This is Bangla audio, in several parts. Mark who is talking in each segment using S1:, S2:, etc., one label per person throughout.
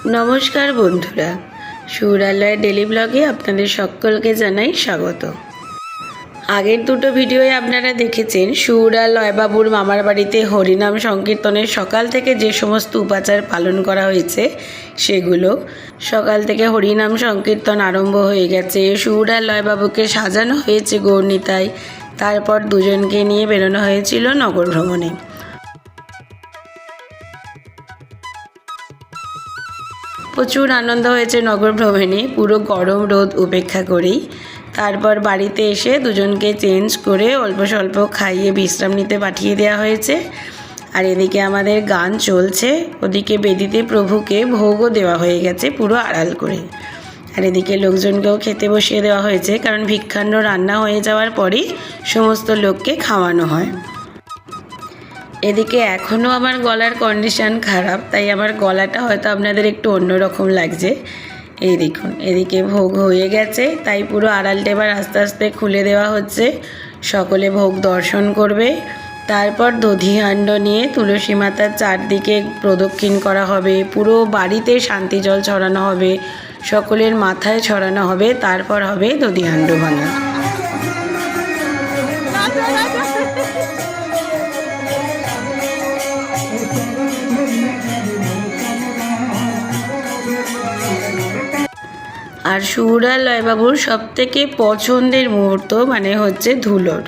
S1: নমস্কার বন্ধুরা, সুরালয় ডেলি ব্লগে আপনাদের সকলকে জানাই স্বাগত। আগের দুটো ভিডিওয়ে আপনারা দেখেছেন সুরালয় বাবুর মামার বাড়িতে হরিনাম সংকীর্তনের সকাল থেকে যে সমস্ত উপাচার পালন করা হয়েছে সেগুলো। সকাল থেকে হরিনাম সংকীর্তন আরম্ভ হয়ে গেছে, সুরালয় বাবুকে সাজানো হয়েছে গৌরনীতায়, তারপর দুজনকে নিয়ে বেরোনো হয়েছিল নগর ভ্রমণে। প্রচুর আনন্দ হয়েছে নগর ভ্রমণে, পুরো গরম রোদ উপেক্ষা করেই। তারপর বাড়িতে এসে দুজনকে চেঞ্জ করে অল্প স্বল্প খাইয়ে বিশ্রাম নিতে পাঠিয়ে দেওয়া হয়েছে। আর এদিকে আমাদের গান চলছে, ওদিকে বেদিতে প্রভুকে ভোগও দেওয়া হয়ে গেছে পুরো আড়াল করে। আর এদিকে লোকজনকেও খেতে বসিয়ে দেওয়া হয়েছে, কারণ ভিক্ষান্ন রান্না হয়ে যাওয়ার পরেই সমস্ত লোককে খাওয়ানো হয়। এদিকে এখনও আমার গলার কন্ডিশান খারাপ, তাই আমার গলাটা হয়তো আপনাদের একটু অন্যরকম লাগছে। এই দেখুন, এদিকে ভোগ হয়ে গেছে, তাই পুরো আড়ালটা এবার আস্তে আস্তে খুলে দেওয়া হচ্ছে। সকলে ভোগ দর্শন করবে। তারপর দধিহাণ্ড নিয়ে তুলসী মাতার চারদিকে প্রদক্ষিণ করা হবে, পুরো বাড়িতে শান্তি জল ছড়ানো হবে, সকলের মাথায় ছড়ানো হবে, তারপর হবে দধিহাণ্ড ভাঙা। আর সুরালয় বাবুর সবথেকে পছন্দের মুহূর্ত মানে হচ্ছে ধুলোর।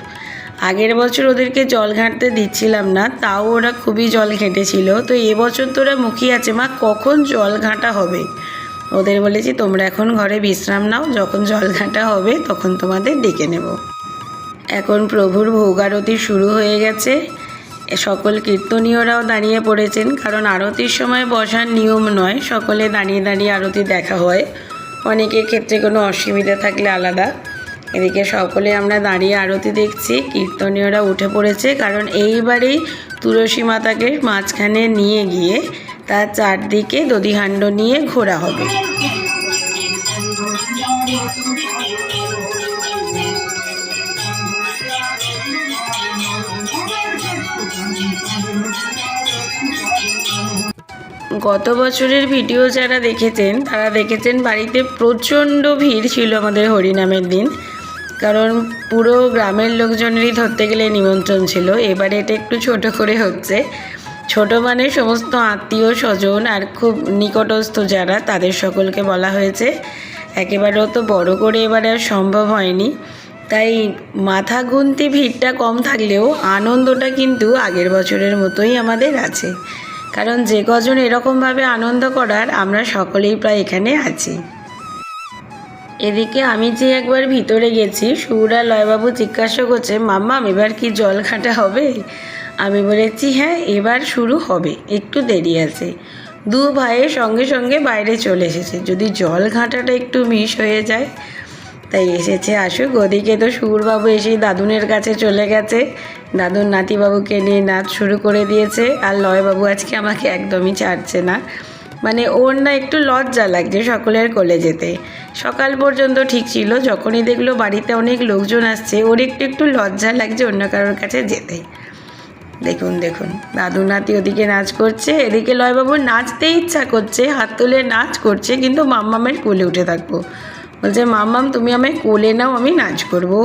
S1: আগের বছর ওদেরকে জল ঘাঁটতে দিচ্ছিলাম না, তাও ওরা খুবই জল ঘেঁটেছিল। তো এবছর তো ওরা মুখিয়ে আছে, মা কখন জল ঘাঁটা হবে। ওদের বলেছি তোমরা এখন ঘরে বিশ্রাম নাও, যখন জল ঘাঁটা হবে তখন তোমাদের ডেকে নেব। এখন প্রভুর ভোগ আরতি শুরু হয়ে গেছে। সকল কীর্তনীয়রাও দাঁড়িয়ে পড়েছেন, কারণ আরতির সময় বসার নিয়ম নয়, সকলে দাঁড়িয়ে দাঁড়িয়ে আরতি দেখা হয়। অনেকের ক্ষেত্রে কোনো অসুবিধা থাকলে আলাদা। এদিকে সকলে আমরা দাঁড়িয়ে আরতি দেখছি, কীর্তনীয়রা উঠে পড়েছে, কারণ এইবারেই তুলসী মাতাকে মাঝখানে নিয়ে গিয়ে তার চারদিকে দধিহাণ্ড নিয়ে ঘোরা হবে। গত বছরের ভিডিও যারা দেখেছেন তারা দেখেছেন বাড়িতে প্রচণ্ড ভিড় ছিল আমাদের হরিনামের দিন, কারণ পুরো গ্রামের লোকজনেরই ধরতে গেলে নিমন্ত্রণ ছিল। এবারে এটা একটু ছোট করে হচ্ছে, ছোট মানে সমস্ত আত্মীয় স্বজন আর খুব নিকটস্থ যারা তাদের সকলকে বলা হয়েছে। একেবারেও তো বড় করে এবারে আর সম্ভব হয়নি, তাই মাথা গুনতি ভিড়টা কম থাকলেও আনন্দটা কিন্তু আগের বছরের মতোই আমাদের আছে, কারণ যে কজন এরকমভাবে আনন্দ করার আমরা সকলেই প্রায় এখানে আছি। এদিকে আমি যে একবার ভিতরে গেছি, সুরালয়বাবু জিজ্ঞাসা করছে মাম্মাম এবার কি জল ঘাঁটা হবে। আমি বলেছি হ্যাঁ এবার শুরু হবে, একটু দেরি আছে। দু ভাইয়ের সঙ্গে সঙ্গে বাইরে চলে এসেছে, যদি জল ঘাঁটাটা একটু মিস হয়ে যায়। তাই এসেছে আসুক। ওদিকে তো সুরবাবু এসেই দাদুনের কাছে চলে গেছে, দাদুর নাতিবাবুকে নিয়ে নাচ শুরু করে দিয়েছে। আর লয়বাবু আজকে আমাকে একদমই ছাড়ছে না, মানে ওর না একটু লজ্জা লাগছে সকলের কোলে যেতে। সকাল পর্যন্ত ঠিক ছিল, যখনই দেখলো বাড়িতে অনেক লোকজন আসছে ওর একটু লজ্জা লাগছে অন্য কারোর কাছে যেতে। দেখুন দেখুন, দাদু নাতি ওদিকে নাচ করছে, এদিকে লয়বাবুর নাচতে ইচ্ছা করছে, হাত তুলে নাচ করছে, কিন্তু মাম্মামের কোলে উঠে থাকবো। বলছে মাম্মাম তুমি আমায় কোলে নাও, আমি নাচ করবো।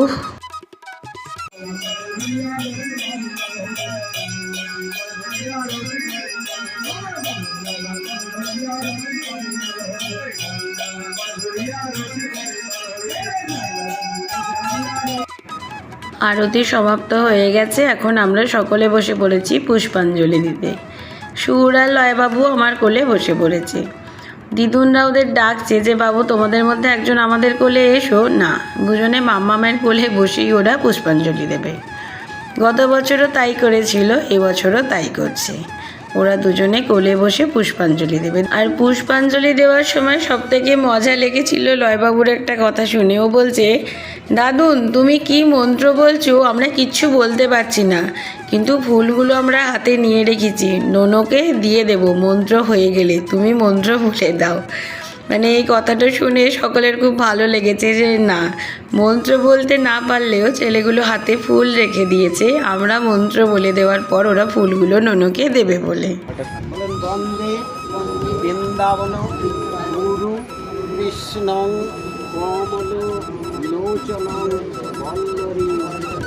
S1: আরতি সমাপ্ত হয়ে গেছে, এখন আমরা সকলে বসে পড়েছি পুষ্পাঞ্জলি দিতে। সুরালয়বাবু আমার কোলে বসে পড়েছে। দিদুনরা ওদের ডাকছে যে বাবু তোমাদের মধ্যে একজন আমাদের কোলে এসো। না, দুজনে মাম্মামের কোলে বসেই ওরা পুষ্পাঞ্জলি দেবে। গত বছরও তাই করেছিল, এবছরও তাই করছে। ওরা দুজনে কোলে বসে পুষ্পাঞ্জলি দেবে। আর পুষ্পাঞ্জলি দেওয়ার সময় সবথেকে মজা লেগেছিল লয়বাবুর একটা কথা শুনে। ও বলছে দাদুন তুমি কি মন্ত্র বলছো, আমরা কিচ্ছু বলতে পারছি না, কিন্তু ফুলগুলো আমরা হাতে নিয়ে রেখেছি, নোনোকে দিয়ে দেব মন্ত্র হয়ে গেলে, তুমি মন্ত্র বলে দাও। মানে এই কথাটা শুনে সকলের খুব ভালো লেগেছে, যে না মন্ত্র বলতে না পারলেও ছেলেগুলো হাতে ফুল রেখে দিয়েছে, আমরা মন্ত্র বলে দেওয়ার পর ওরা ফুলগুলো নোনোকে দেবে বলে।
S2: বৃন্দাবন গুরু কৃষ্ণং কমল লোচনং বল্লরী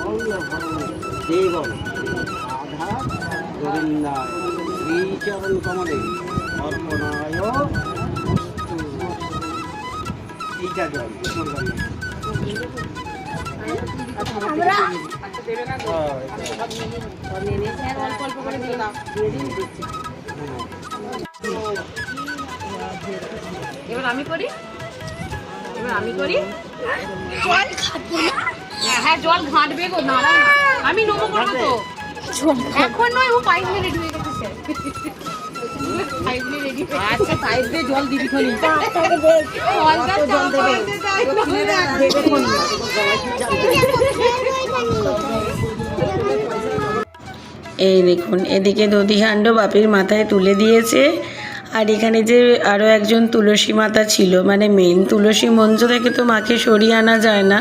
S2: বল্লভং দেবং রাধা গোবিন্দায় শ্রীচরণ কমলে অর্পণায় অস্তু। এইটা জল
S3: এবার আমি করি হ্যাঁ জল ঘাঁটবে গো দাঁড়া আমি নমো করবো তো এখন নয় ও পাইপ নিয়ে রেডি হয়ে গেছে আচ্ছা পাইপ দিয়ে জল দিবি খনি
S1: এই দেখুন এদিকে দধিহাণ্ড বাপির মাথায় তুলে দিয়েছে। আর এখানে যে আরও একজন তুলসী মাতা ছিল, মানে মেন তুলসী মঞ্চ থেকে তো মাকে সরিয়ে আনা যায় না,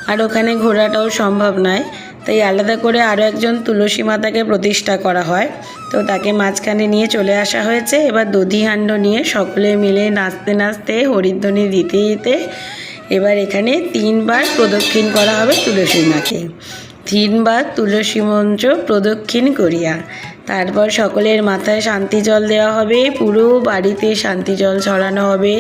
S1: আর ওখানে ঘোরাটাও সম্ভব নয়, তাই আলাদা করে আরও একজন তুলসী মাতাকে প্রতিষ্ঠা করা হয়। তো তাকে মাঝখানে নিয়ে চলে আসা হয়েছে। এবার দধিহাণ্ড নিয়ে সকলে মিলে নাচতে নাচতে হরিধ্বনি দিতে দিতে এবার এখানে 3 বার প্রদক্ষিণ করা হবে তুলসী মাকে। 3 বার তুলসী মঞ্চ প্রদক্ষিণ করিয়া তারপর সকলের মাথায় শান্তি জল দেওয়া হবে, পুরো বাড়িতে শান্তি জল ছড়ানো হবে।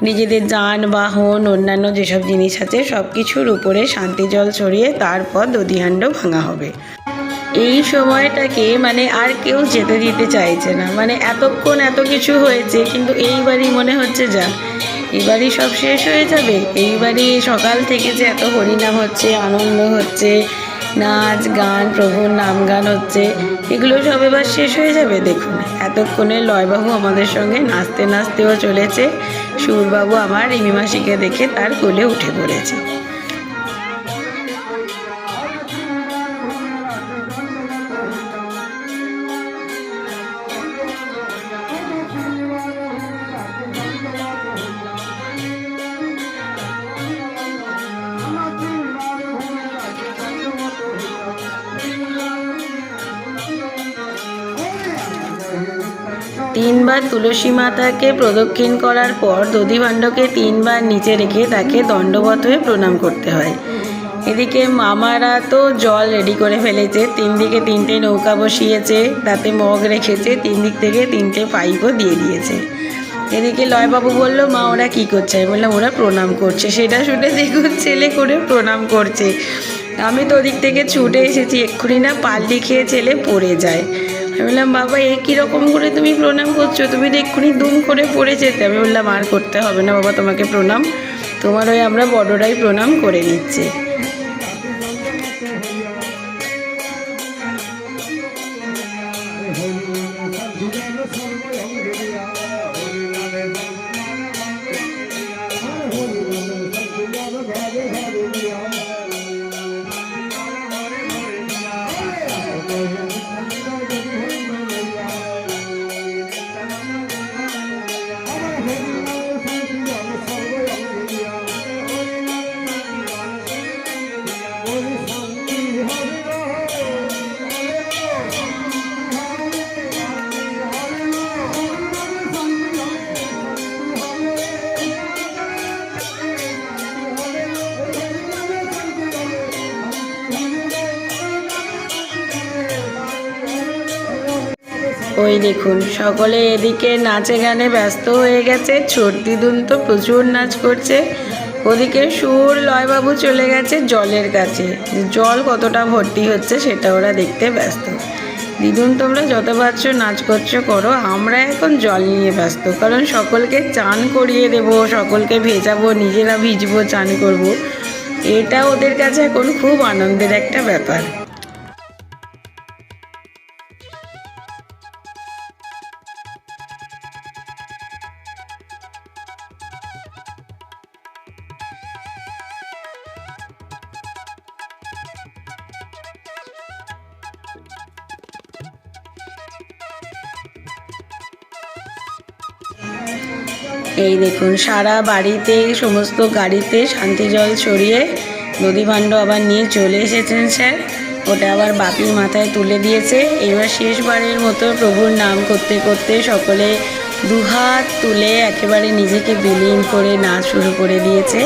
S1: নিজেদের যানবাহন অন্যান্য যেসব জিনিস আছে সব কিছুর উপরে শান্তি জল ছড়িয়ে তারপর দধিহাণ্ড ভাঙা হবে। এই সময়টাকে মানে আর কেউ যেতে দিতে চাইছে না, মানে এতক্ষণ এত কিছু হয়েছে, কিন্তু এইবারই মনে হচ্ছে যা এবারই সব শেষ হয়ে যাবে। এইবারই সকাল থেকে যে এত হরিনাম হচ্ছে, আনন্দ হচ্ছে, নাচ গান, প্রভুর নাম গান হচ্ছে, এগুলো সব এবার শেষ হয়ে যাবে। দেখুন এতক্ষণে লয়বাবু আমাদের সঙ্গে নাচতে নাচতেও চলেছে, সুরবাবু আমার রিমি মাসিকে দেখে তার কোলে উঠে পড়েছে। তিনবার তুলসী মাতাকে প্রদক্ষিণ করার পর দধিভাণ্ডকে 3 বার নিচে রেখে তাকে দণ্ডবত হয়ে প্রণাম করতে হয়। এদিকে মামারা তো জল রেডি করে ফেলেছে, 3 দিকে 3টে নৌকা বসিয়েছে, তাতে মগ রেখেছে, 3 দিক থেকে 3টে পাইপও দিয়ে দিয়েছে। এদিকে লয়বাবু বলল, মা ওরা কী করছে? আমি বললাম ওরা প্রণাম করছে। সেটা শুনে দেখুন ছেলে করে প্রণাম করছে। আমি তো ওদিক থেকে ছুটে এসেছি, এক্ষুনি না পাল্টি খেয়ে ছেলে পড়ে যায়। আমি বললাম বাবা এ কীরকম করে তুমি প্রণাম করছো, তুমি তো এক্ষুনি দুম করে পড়ে যেতে। আমি বললাম আর করতে হবে না বাবা তোমাকে প্রণাম, তোমার ওই আমরা বড়রাই প্রণাম করে নিচ্ছি। ওই দেখুন সকলে এদিকে নাচে গানে ব্যস্ত হয়ে গেছে। ছোট দিদুন তো প্রচুর নাচ করছে, ওদিকে সুর লয়বাবু চলে গেছে জলের কাছে, জল কতটা ভর্তি হচ্ছে সেটা ওরা দেখতে ব্যস্ত। দিদুন তোমরা যত পারছো নাচ করছো করো, আমরা এখন জল নিয়ে ব্যস্ত, কারণ সকলকে চান করিয়ে দেব, সকলকে ভেজাবো, নিজেরা ভিজবো, চান করব, এটা ওদের কাছে এখন খুব আনন্দের একটা ব্যাপার। এই দেখুন সারা বাড়িতে সমস্ত গাড়িতে শান্তি জল ছড়িয়ে দধিভাণ্ড আবার নিয়ে চলে এসেছেন স্যার, ওটা আবার বাপির মাথায় তুলে দিয়েছে। এবার শেষবারের মতো প্রভুর নাম করতে করতে সকলে দুহাত তুলে একেবারে নিজেকে বিলীন করে নাচ শুরু করে দিয়েছে।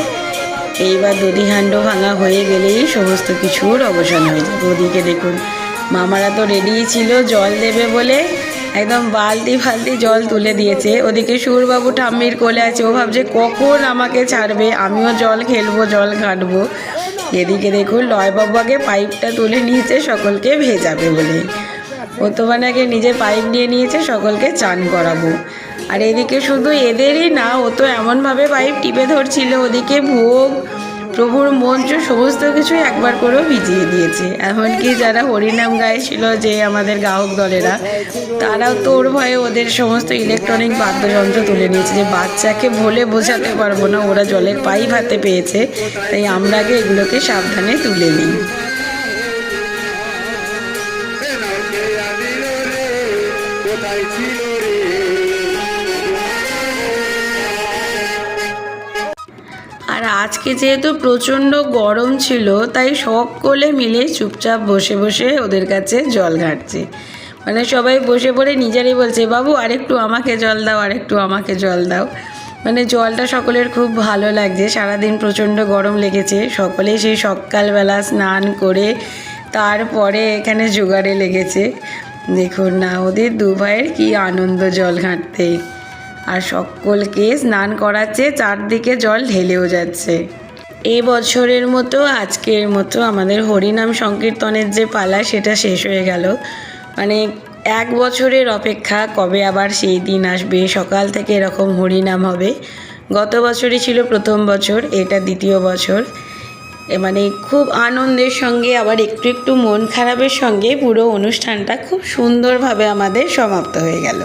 S1: এইবার দধিহাণ্ড ভাঙা হয়ে গেলেই সমস্ত কিছুর অবসান হয়ে যাবে। ওদিকে দেখুন মামারা তো রেডিই ছিল জল দেবে বলে, একদম বালতি ফালতি জল তুলে দিয়েছে। ওদিকে সুরবাবু ঠাম্মির কোলে আছে, ও ভাবছে কখন আমাকে ছাড়বে, আমিও জল খেলবো, জল ঘাঁটবো। এদিকে দেখুন লয়বাবু আগে পাইপটা তুলে নিয়েছে সকলকে ভেজাবে বলে। ও তো মানে আগে নিজে পাইপ নিয়ে নিয়েছে সকলকে চান করাবো। আর এদিকে শুধু এদেরই না, ও তো এমনভাবে পাইপ টিপে ধরছিল, ওদিকে ভোগ, প্রভুর মঞ্চ সমস্ত কিছু একবার করেও ভিজিয়ে দিয়েছে। এমনকি যারা হরিনাম গাইছিল, যে আমাদের গায়ক দলেরা, তারাও তো ওর ভয়ে ওদের সমস্ত ইলেকট্রনিক বাদ্যযন্ত্র তুলে নিয়েছে, যে বাচ্চাকে বলে বোঝাতে পারবো না, ওরা জলের পাইপ হাতে পেয়েছে, তাই আমরা আগে এগুলোকে সাবধানে তুলে নিই। আর আজকে যেহেতু প্রচণ্ড গরম ছিল, তাই সকলে মিলে চুপচাপ বসে বসে ওদের কাছে জল ঘাঁটছে। মানে সবাই বসে পড়ে নিজেরাই বলছে, বাবু আরেকটু আমাকে জল দাও, আরেকটু আমাকে জল দাও। মানে জলটা সকলের খুব ভালো লাগছে। সারাদিন প্রচণ্ড গরম লেগেছে, সকলেই সেই সকালবেলা স্নান করে তারপরে এখানে জোগাড়ে লেগেছে। দেখুন না ওদের দু ভাইয়ের কী আনন্দ জল ঘাঁটতে। আর সকলকে স্নান করাচ্ছে, চারদিকে জল ঢেলেও যাচ্ছে। এই বছরের মতো আজকের মতো আমাদের হরিনাম সংকীর্তনের যে পালা, সেটা শেষ হয়ে গেল। মানে 1 বছরের অপেক্ষা, কবে আবার সেই দিন আসবে, সকাল থেকে এরকম হরিনাম হবে। গত বছরই ছিল প্রথম বছর, এটা দ্বিতীয় বছর। মানে খুব আনন্দের সঙ্গে, আবার একটু একটু মন খারাপের সঙ্গে পুরো অনুষ্ঠানটা খুব সুন্দরভাবে আমাদের সমাপ্ত হয়ে গেল।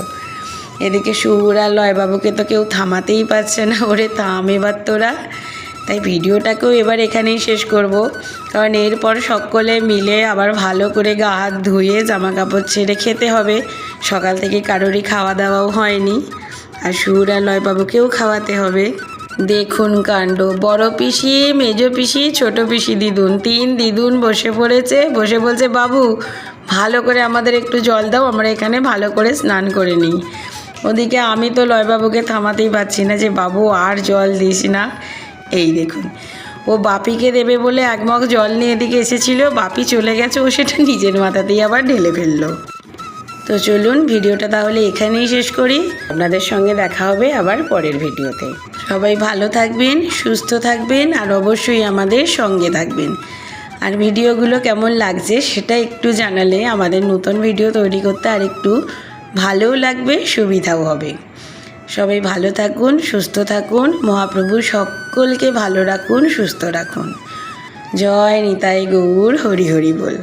S1: এদিকে সুর আর লয়বাবুকে তো কেউ থামাতেই পারছে না, ওরে থাম এবার তোরা। তাই ভিডিওটাকেও এবার এখানেই শেষ করব, কারণ এরপর সকলে মিলে আবার ভালো করে গা হাত ধুয়ে জামা কাপড় ছেড়ে খেতে হবে। সকাল থেকে কারোরই খাওয়া দাওয়াও হয়নি, আর সুর আর লয়বাবুকেও খাওয়াতে হবে। দেখুন কাণ্ড, বড় পিসি, মেজ পিসি, ছোট পিসি, দিদুন, 3 দিদুন বসে পড়েছে। বসে বলছে, বাবু ভালো করে আমাদের একটু জল দাও, আমরা এখানে ভালো করে স্নান করে নিই। ওদিকে আমি তো লয়বাবুকে থামাতেই পারছি না, যে বাবু আর জল দিস না। এই দেখুন, ও বাপিকে দেবে বলে 1 মগ জল নিয়ে এদিকে এসেছিল, বাপি চলে গেছে, ও সেটা নিজের মাথাতেই আবার ঢেলে ফেললো। তো চলুন ভিডিওটা তাহলে এখানেই শেষ করি। আপনাদের সঙ্গে দেখা হবে আবার পরের ভিডিওতে। সবাই ভালো থাকবেন, সুস্থ থাকবেন, আর অবশ্যই আমাদের সঙ্গে থাকবেন। আর ভিডিওগুলো কেমন লাগছে সেটা একটু জানালে আমাদের নতুন ভিডিও তৈরি করতে আর একটু ভালোও লাগবে, সুবিধাও হবে। সবাই ভালো থাকুন, সুস্থ থাকুন, মহাপ্রভু সকলকে ভালো রাখুন, সুস্থ রাখুন। জয় নিতাই গৌর, হরি হরি বল।